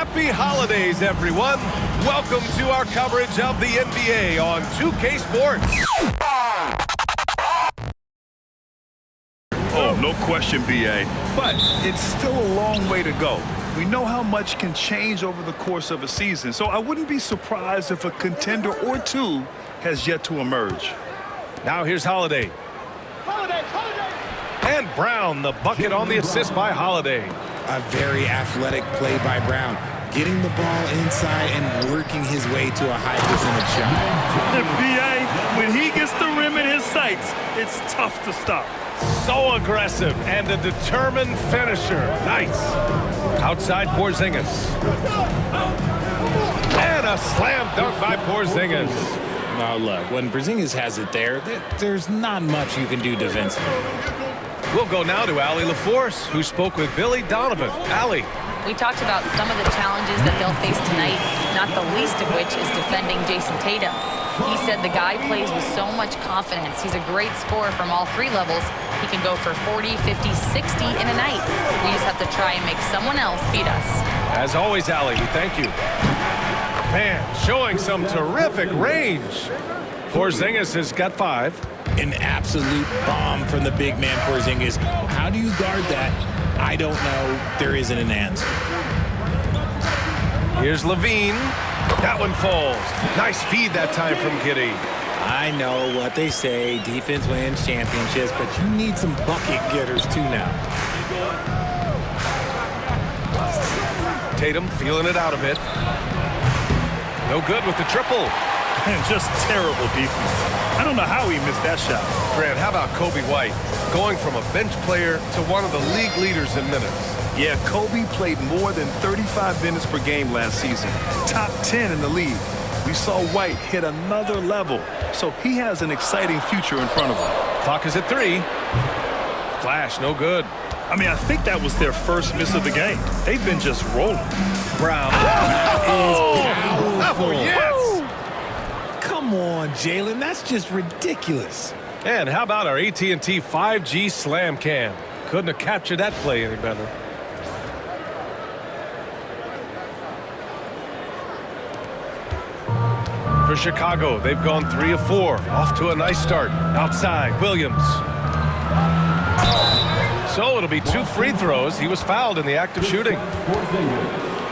Happy holidays, everyone. Welcome to our coverage of the NBA on 2K Sports. Oh, no question, BA. But it's still a long way to go. We know how much can change over the course of a season, so I wouldn't be surprised if a contender or two has yet to emerge. Now here's Holiday. And Brown, the bucket on the assist by Holiday. A very athletic play by Brown, getting the ball inside and working his way to a high percentage shot. The BA, when he gets the rim in his sights, it's tough to stop. So aggressive and a determined finisher. Nice. Outside Porzingis. And a slam dunk by Porzingis. Now look, when Porzingis has it there's not much you can do defensively. We'll go now to Allie LaForce, who spoke with Billy Donovan. Allie. We talked about some of the challenges that they'll face tonight, not the least of which is defending Jason Tatum. He said the guy plays with so much confidence. He's a great scorer from all three levels. He can go for 40, 50, 60 in a night. We just have to try and make someone else beat us. As always, Allie, we thank you. Man, showing some terrific range. Porzingis has got 5. An absolute bomb from the big man Porzingis. How do you guard that? I don't know. There isn't an answer. Here's Levine. That one falls. Nice feed that time from Giddy. I know what they say. Defense wins championships, but you need some bucket getters too now. Tatum feeling it out a bit. No good with the triple. And just terrible defense. I don't know how he missed that shot. Grant, how about Kobe White? Going from a bench player to one of the league leaders in minutes. Yeah, Kobe played more than 35 minutes per game last season. Top 10 in the league. We saw White hit another level, so he has an exciting future in front of him. Clock is at 3. Flash, no good. I mean, I think that was their first miss of the game. They've been just rolling. Brown. Oh, yes! Come on, Jalen. That's just ridiculous. And how about our AT&T 5G Slam Cam? Couldn't have captured that play any better. For Chicago, they've gone 3 of 4. Off to a nice start. Outside, Williams. So it'll be 2 free throws. He was fouled in the act of shooting.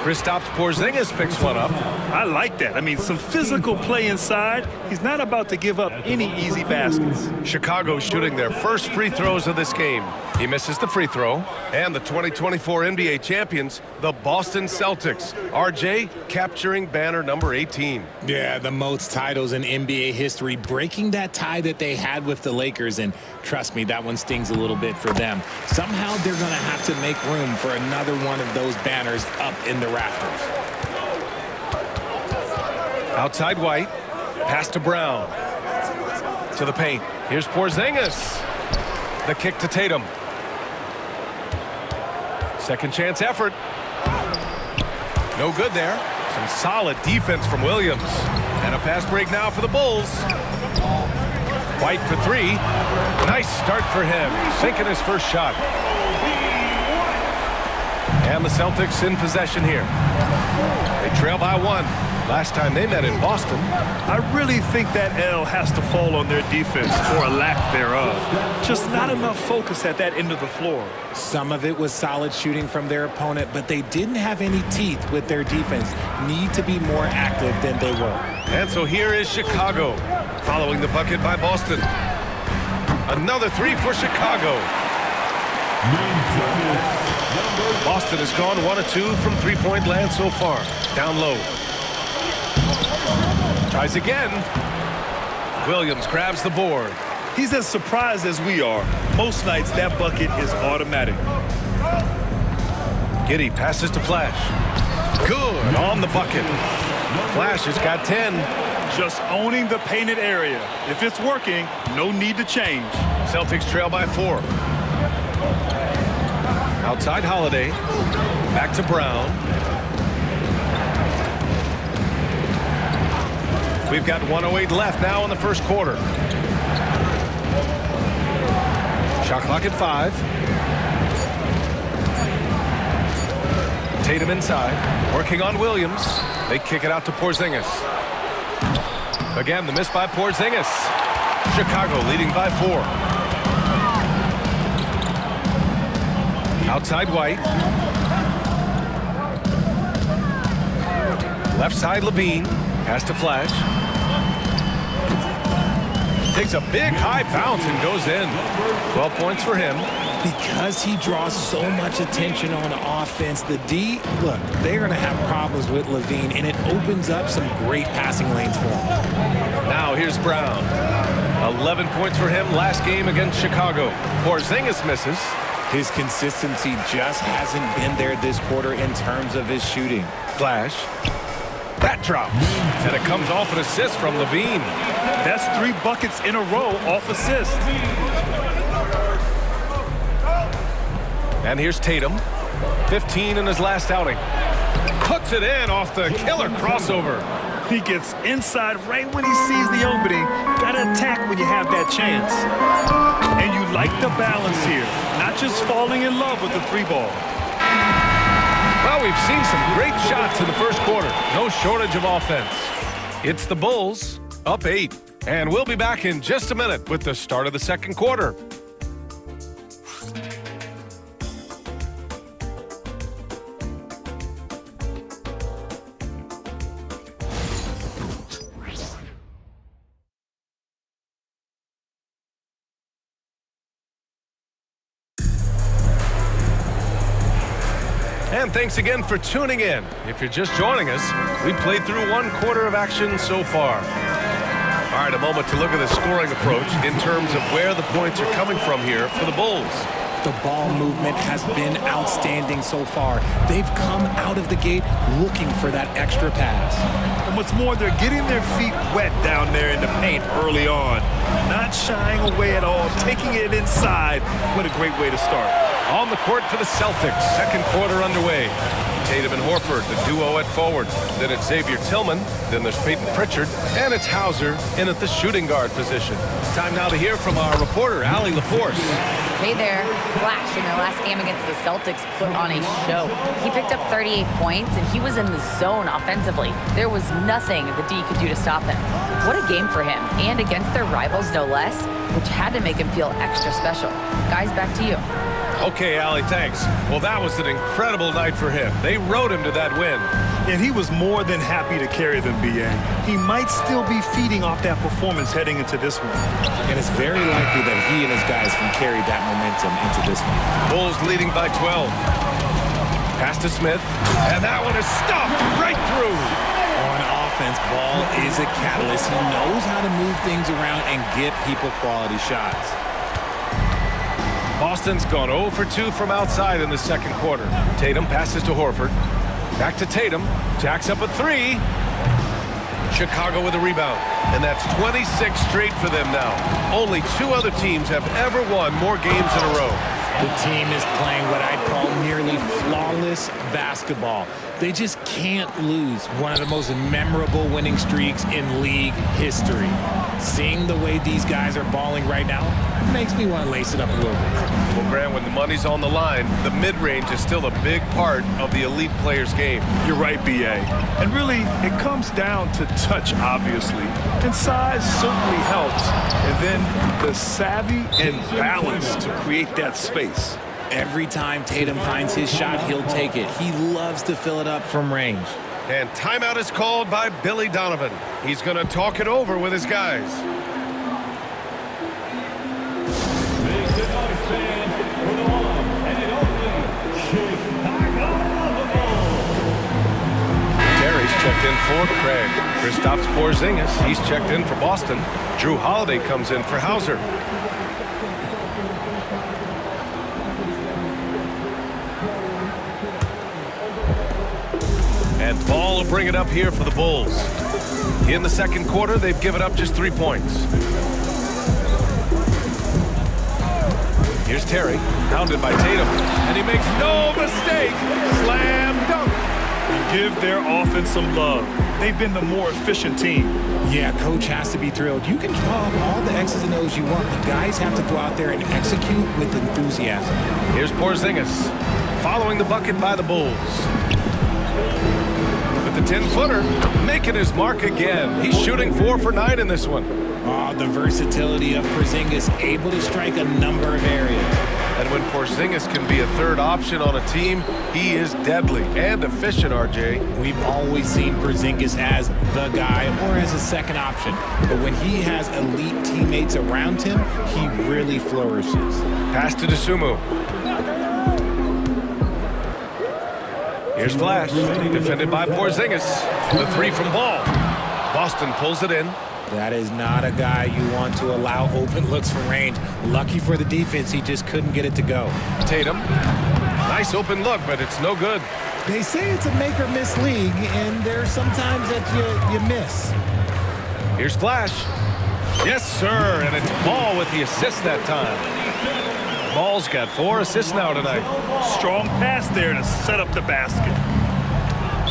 Kristaps Porzingis picks one up. I like that. I mean, some physical play inside. He's not about to give up any easy baskets. Chicago shooting their first free throws of this game. He misses the free throw. And the 2024 NBA champions, the Boston Celtics. RJ capturing banner number 18. Yeah, the most titles in NBA history, breaking that tie that they had with the Lakers. And trust me, that one stings a little bit for them. Somehow they're going to have to make room for another one of those banners up in the rafters. Outside White. Pass to Brown. To the paint. Here's Porzingis. The kick to Tatum. Second chance effort. No good there. Some solid defense from Williams. And a fast break now for the Bulls. White for 3. Nice start for him. Sinking his first shot. And the Celtics in possession here. They trail by 1. Last time they met in Boston. I really think that L has to fall on their defense, or a lack thereof. Just not enough focus at that end of the floor. Some of it was solid shooting from their opponent, but they didn't have any teeth with their defense. Need to be more active than they were. And so here is Chicago, following the bucket by Boston. Another 3 for Chicago. Boston has gone 1 of 2 from three-point land so far. Down low. Tries again. Williams grabs the board. He's as surprised as we are. Most nights, that bucket is automatic. Giddy passes to Flash. Good on the bucket. Flash has got 10. Just owning the painted area. If it's working, no need to change. Celtics trail by 4. Outside Holiday. Back to Brown. We've got 1:08 left now in the first quarter. Shot clock at 5. Tatum inside, working on Williams. They kick it out to Porzingis. Again, the miss by Porzingis. Chicago leading by 4. Outside White. Left side Levine. Has to Flash. Takes a big high bounce and goes in. 12 points for him. Because he draws so much attention on offense, the D, look, they're going to have problems with Levine, and it opens up some great passing lanes for him. Now here's Brown. 11 points for him last game against Chicago. Porzingis misses. His consistency just hasn't been there this quarter in terms of his shooting. Flash. That drops. And it comes off an assist from Levine. That's 3 buckets in a row off assist. And here's Tatum. 15 in his last outing. Puts it in off the killer crossover. He gets inside right when he sees the opening. Gotta attack when you have that chance. And you like the balance here. Not just falling in love with the 3-ball. Well, we've seen some great shots in the first quarter. No shortage of offense. It's the Bulls, up 8. And we'll be back in just a minute with the start of the second quarter. And thanks again for tuning in. If you're just joining us, we played through 1 quarter of action so far. All right, a moment to look at the scoring approach in terms of where the points are coming from here for the Bulls. The ball movement has been outstanding so far. They've come out of the gate looking for that extra pass. And what's more, they're getting their feet wet down there in the paint early on. Not shying away at all, taking it inside. What a great way to start. On the court for the Celtics, second quarter underway. Tatum and Horford, the duo at forward. Then it's Xavier Tillman. Then there's Peyton Pritchard. And it's Hauser in at the shooting guard position. Time now to hear from our reporter, Allie LaForce. Hey there. Flash in their last game against the Celtics put on a show. He picked up 38 points, and he was in the zone offensively. There was nothing the D could do to stop him. What a game for him, and against their rivals no less, which had to make him feel extra special. Guys, back to you. Okay, Allie, thanks. Well, that was an incredible night for him. They rode him to that win. And he was more than happy to carry them, B.A. He might still be feeding off that performance heading into this one. And it's very likely that he and his guys can carry that momentum into this one. Bulls leading by 12. Pass to Smith. And that one is stuffed right through. On offense, Ball is a catalyst. He knows how to move things around and get people quality shots. Boston's gone 0 for 2 from outside in the second quarter. Tatum passes to Horford. Back to Tatum. Jacks up a 3. Chicago with a rebound. And that's 26 straight for them now. Only 2 other teams have ever won more games in a row. The team is playing what I'd call nearly flawless basketball. They just can't lose. One of the most memorable winning streaks in league history. Seeing the way these guys are balling right now makes me want to lace it up a little bit. Well, Grant, when the money's on the line, the mid-range is still a big part of the elite player's game. You're right, B.A. And really, it comes down to touch, obviously. And size certainly helps. And then the savvy and balance to create that space. Every time Tatum finds his shot, he'll take it. He loves to fill it up from range. And timeout is called by Billy Donovan. He's going to talk it over with his guys. Terry's checked in for Craig. Kristaps Porzingis, he's checked in for Boston. Drew Holiday comes in for Hauser. And Ball will bring it up here for the Bulls. In the second quarter, they've given up just 3 points. Here's Terry, pounded by Tatum, and he makes no mistake. Slam dunk. Give their offense some love. They've been the more efficient team. Yeah, coach has to be thrilled. You can draw up all the X's and O's you want, but guys have to go out there and execute with enthusiasm. Here's Porzingis, following the bucket by the Bulls. With the 10-footer, making his mark again. He's shooting 4 for 9 in this one. Oh, the versatility of Porzingis, able to strike a number of areas. And when Porzingis can be a third option on a team, he is deadly and efficient, RJ. We've always seen Porzingis as the guy or as a second option. But when he has elite teammates around him, he really flourishes. Pass to Dosunmu. Here's Flash, defended by Porzingis. The 3 from Ball. Boston pulls it in. That is not a guy you want to allow open looks from range. Lucky for the defense, he just couldn't get it to go. Tatum. Nice open look, but it's no good. They say it's a make or miss league, and there's sometimes that you miss. Here's Flash. Yes, sir, and it's Ball with the assist that time. Ball's got 4 assists now tonight. Strong pass there to set up the basket.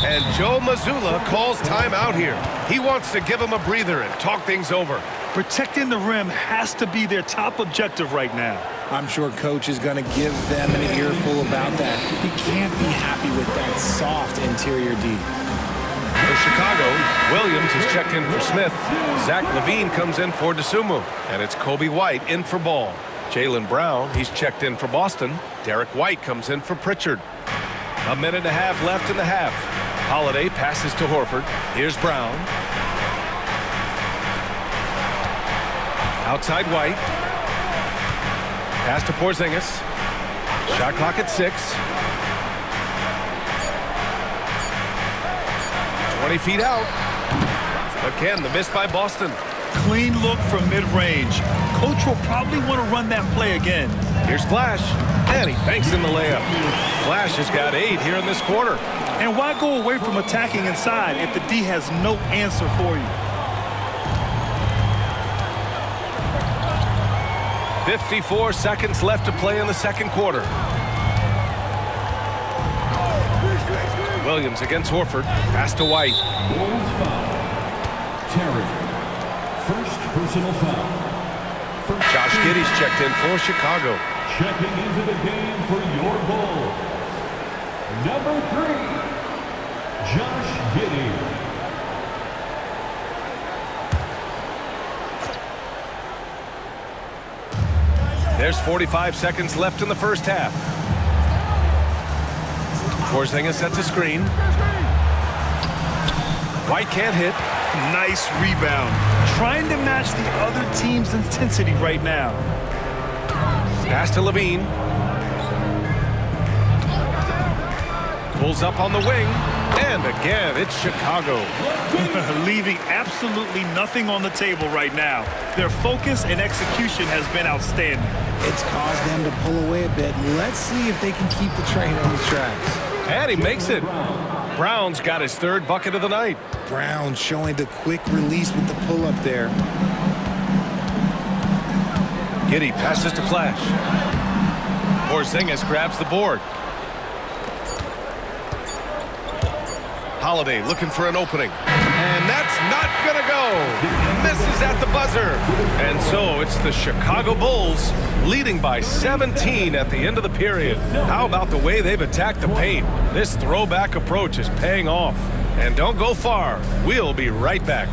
And Joe Mazzulla calls timeout here. He wants to give him a breather and talk things over. Protecting the rim has to be their top objective right now. I'm sure coach is going to give them an earful about that. He can't be happy with that soft interior D. For Chicago, Williams is checked in for Smith. Zach LaVine comes in for Dosunmu. And it's Kobe White in for Ball. Jaylen Brown, he's checked in for Boston. Derek White comes in for Pritchard. 1.5 minutes left in the half. Holiday passes to Horford. Here's Brown. Outside White. Pass to Porzingis. Shot clock at 6. 20 feet out. Again, the miss by Boston. Clean look from mid-range. Coach will probably want to run that play again. Here's Flash. And he banks in the layup. Flash has got 8 here in this quarter. And why go away from attacking inside if the D has no answer for you? 54 seconds left to play in the second quarter. Williams against Horford. Pass to White. First personal foul. Josh Giddey's checked in for Chicago. Checking into the game for your Bulls. Number 3, Josh Giddey. There's 45 seconds left in the first half. Porzingis sets a screen. White can't hit. Nice rebound. Trying to match the other team's intensity right now. Pass to LaVine. Pulls up on the wing. And again, it's Chicago. Leaving absolutely nothing on the table right now. Their focus and execution has been outstanding. It's caused them to pull away a bit. Let's see if they can keep the train on the tracks. And he makes it. Brown's got his 3rd bucket of the night. Brown showing the quick release with the pull-up there. Giddey passes to Flash. Porzingis grabs the board. Holiday looking for an opening. And that's not gonna go. Misses at the buzzer. And so it's the Chicago Bulls leading by 17 at the end of the period. How about the way they've attacked the paint? This throwback approach is paying off. And don't go far. We'll be right back.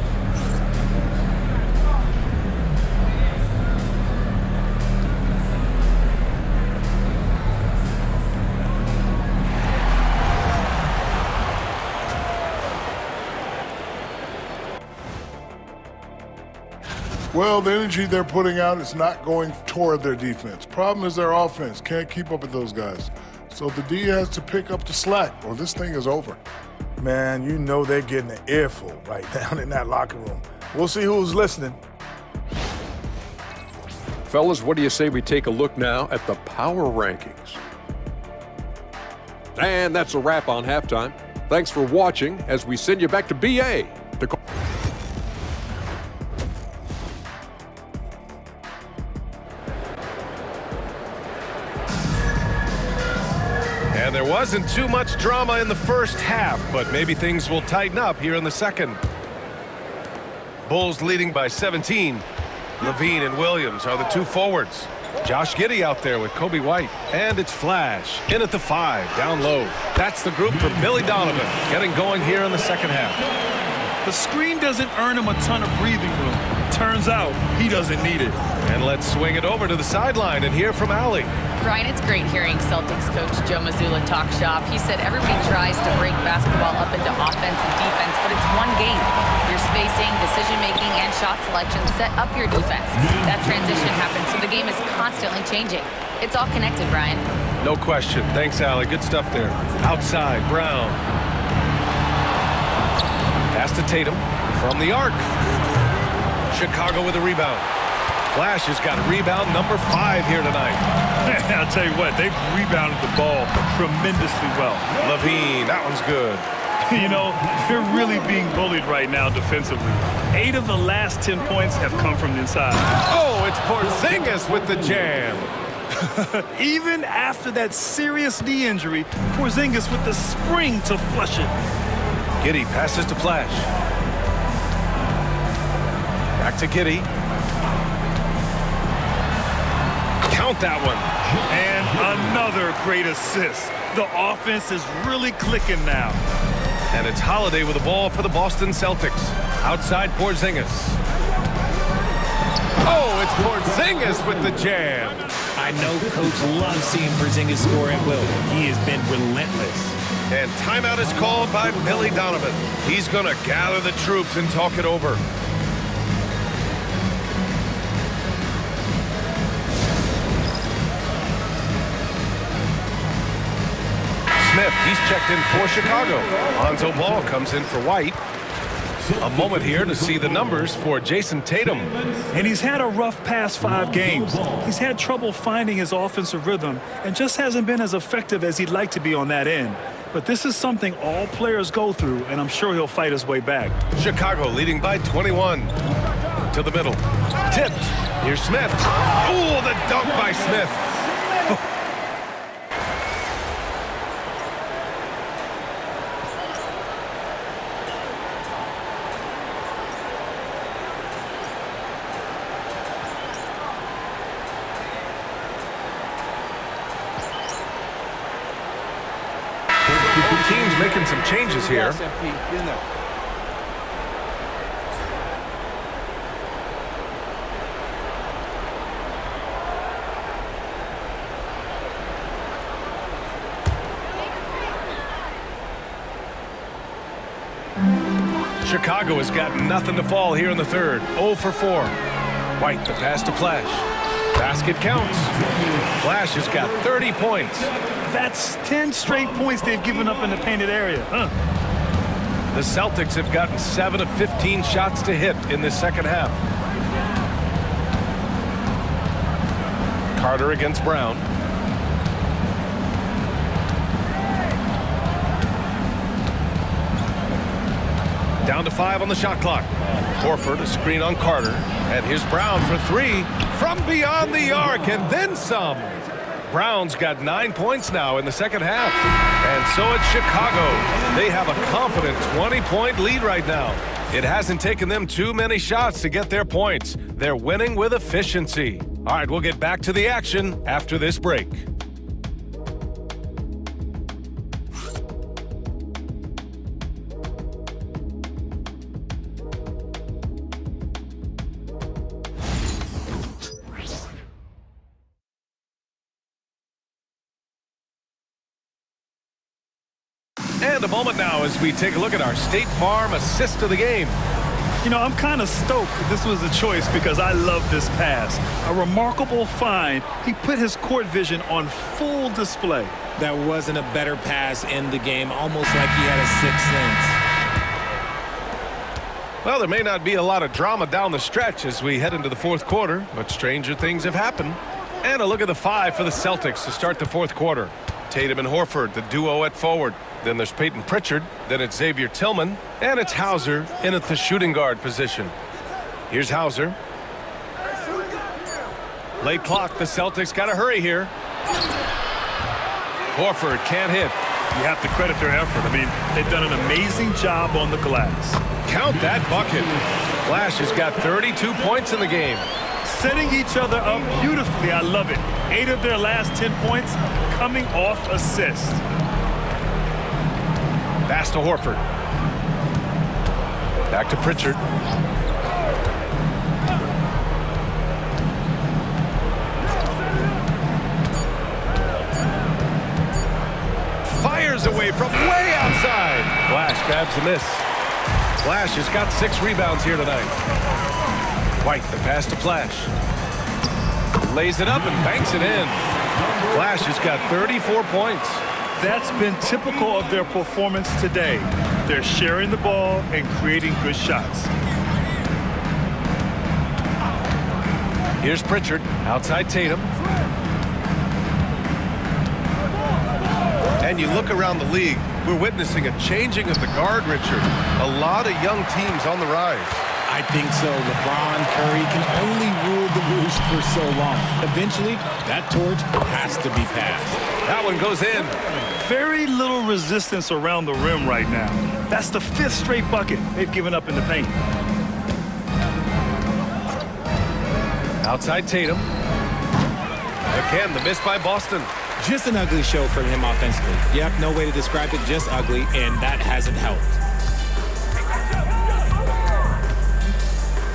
Well, the energy they're putting out is not going toward their defense. Problem is their offense can't keep up with those guys. So the D has to pick up the slack or this thing is over. Man, you know they're getting an earful right down in that locker room. We'll see who's listening. Fellas, what do you say we take a look now at the power rankings? And that's a wrap on halftime. Thanks for watching as we send you back to BA. And there wasn't too much drama in the first half, but maybe things will tighten up here in the second. Bulls leading by 17. LaVine and Williams are the 2 forwards. Josh Giddey out there with Kobe White. And it's Flash in at the 5, down low. That's the group for Billy Donovan getting going here in the second half. The screen doesn't earn him a ton of breathing room. Turns out he doesn't need it. And let's swing it over to the sideline and hear from Allie. Brian, it's great hearing Celtics coach Joe Mazzulla talk shop. He said everybody tries to break basketball up into offense and defense, but it's one game. Your spacing, decision-making, and shot selection set up your defense. That transition happens, so the game is constantly changing. It's all connected, Brian. No question. Thanks, Allie. Good stuff there. Outside, Brown. Pass to Tatum from the arc. Chicago with a rebound. Flash has got rebound number 5 here tonight. I'll tell you what, they've rebounded the ball tremendously well. Levine, that one's good. You know, they're really being bullied right now defensively. 8 of the last 10 points have come from the inside. Oh, it's Porzingis with the jam. Even after that serious knee injury, Porzingis with the spring to flush it. Giddey passes to Flash. Back to Giddey. Count that one. And another great assist. The offense is really clicking now. And it's Holiday with the ball for the Boston Celtics. Outside Porzingis. Oh, it's Porzingis with the jam. I know Coach loves seeing Porzingis score at will. He has been relentless. And timeout is called by Billy Donovan. He's going to gather the troops and talk it over. Smith, he's checked in for Chicago. Lonzo Ball comes in for White. A moment here to see the numbers for Jason Tatum. And he's had a rough past 5 games. He's had trouble finding his offensive rhythm and just hasn't been as effective as he'd like to be on that end. But this is something all players go through, and I'm sure he'll fight his way back. Chicago leading by 21. To the middle. Tipped. Here's Smith. Oh, the dunk by Smith. Both teams making some changes here. Chicago has got nothing to fall here in the third. 0 for 4. White, the pass to Flash. Basket counts. Flash has got 30 points. That's 10 straight points they've given up in the painted area. The Celtics have gotten 7 of 15 shots to hit in this second half. Carter against Brown. Down to 5 on the shot clock. Horford, a screen on Carter. And here's Brown for 3 from beyond the arc, and then some. Brown's got 9 points now in the second half. And so it's Chicago. They have a confident 20-point lead right now. It hasn't taken them too many shots to get their points. They're winning with efficiency. All right, we'll get back to the action after this break. And a moment now as we take a look at our State Farm assist of the game. You know, I'm kind of stoked that this was a choice because I love this pass. A remarkable find. He put his court vision on full display. That wasn't a better pass in the game, almost like he had a sixth sense. Well, there may not be a lot of drama down the stretch as we head into the fourth quarter, but stranger things have happened. And a look at the 5 for the Celtics to start the fourth quarter. Tatum and Horford, the duo at forward. Then there's Peyton Pritchard. Then it's Xavier Tillman. And it's Hauser in at the shooting guard position. Here's Hauser. Late clock. The Celtics got to hurry here. Horford can't hit. You have to credit their effort. I mean, they've done an amazing job on the glass. Count that bucket. Flash has got 32 points in the game. setting each other up beautifully. I love it. 8 of their last 10 points coming off assists. Pass to Horford. Back to Pritchard. Fires away from way outside. Flash grabs the miss. Flash has got 6 rebounds here tonight. White, the pass to Flash. Lays it up and banks it in. Flash has got 34 points. That's been typical of their performance today. They're sharing the ball and creating good shots. Here's Pritchard, outside Tatum. And you look around the league, we're witnessing a changing of the guard, Richard. A lot of young teams on the rise. I think so. LeBron, Curry can only rule the roost for so long. Eventually, that torch has to be passed. That one goes in. Very little resistance around the rim right now. That's the 5th straight bucket they've given up in the paint. Outside Tatum. Again, the miss by Boston. Just an ugly show from him offensively. Yep, no way to describe it, just ugly, and that hasn't helped.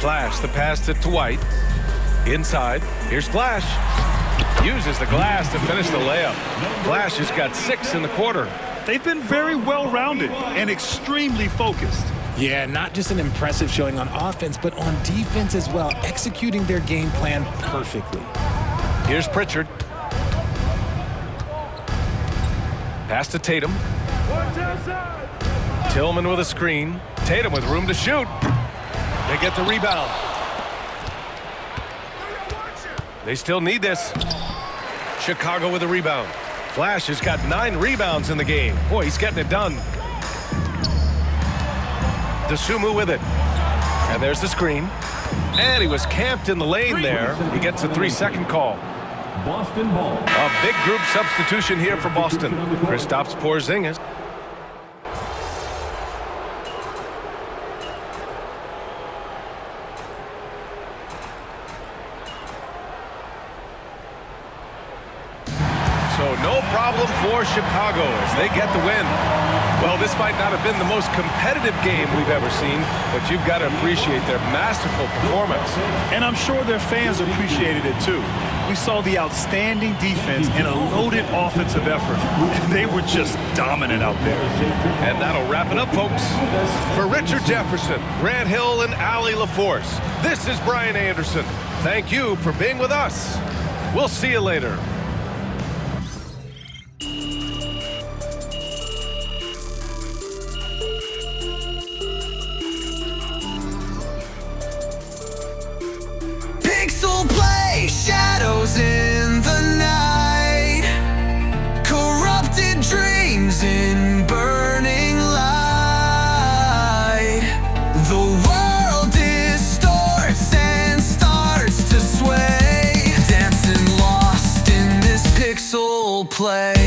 Flash, the pass to White. Inside, here's Flash. Uses the glass to finish the layup. Flash has got 6 in the quarter. They've been very well-rounded and extremely focused. Yeah, not just an impressive showing on offense, but on defense as well, executing their game plan perfectly. Here's Pritchard. Pass to Tatum. Tillman with a screen. Tatum with room to shoot. They get the rebound. They still need this. Chicago with a rebound. Flash has got 9 rebounds in the game. Boy, he's getting it done. DeSumo with it. And there's the screen. And he was camped in the lane there. He gets a 3-second call. Boston ball. A big group substitution here for Boston. Kristaps Porzingis. So no problem for Chicago as they get the win. Well, this might not have been the most competitive game we've ever seen, but you've got to appreciate their masterful performance. And I'm sure their fans appreciated it too. We saw the outstanding defense and a loaded offensive effort. They were just dominant out there. And that'll wrap it up, folks. For Richard Jefferson, Grant Hill, and Allie LaForce, this is Brian Anderson. Thank you for being with us. We'll see you later. Shadows in the night, corrupted dreams in burning light. The world distorts and starts to sway, dancing lost in this pixel play.